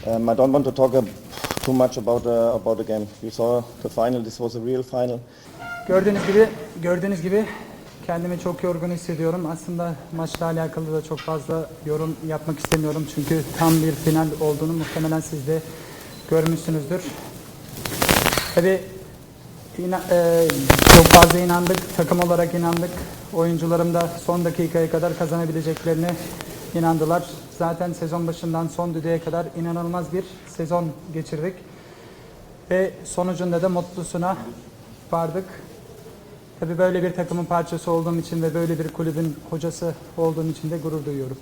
I don't want to talk too much about the game. You saw the final. This was a real final. Gördüğünüz gibi kendimi çok yorgun hissediyorum. Aslında maçla alakalı da çok fazla yorum yapmak istemiyorum. Çünkü tam bir final olduğunu muhtemelen siz de görmüşsünüzdür. Tabii çok fazla inandık. Takım olarak inandık. Oyuncularım da son dakikaya kadar kazanabileceklerine inandılar. Zaten sezon başından son düdüğe kadar inanılmaz bir sezon geçirdik. Ve sonucunda da mutlusuna vardık. Tabii böyle bir takımın parçası olduğum için ve böyle bir kulübün hocası olduğum için de gurur duyuyorum.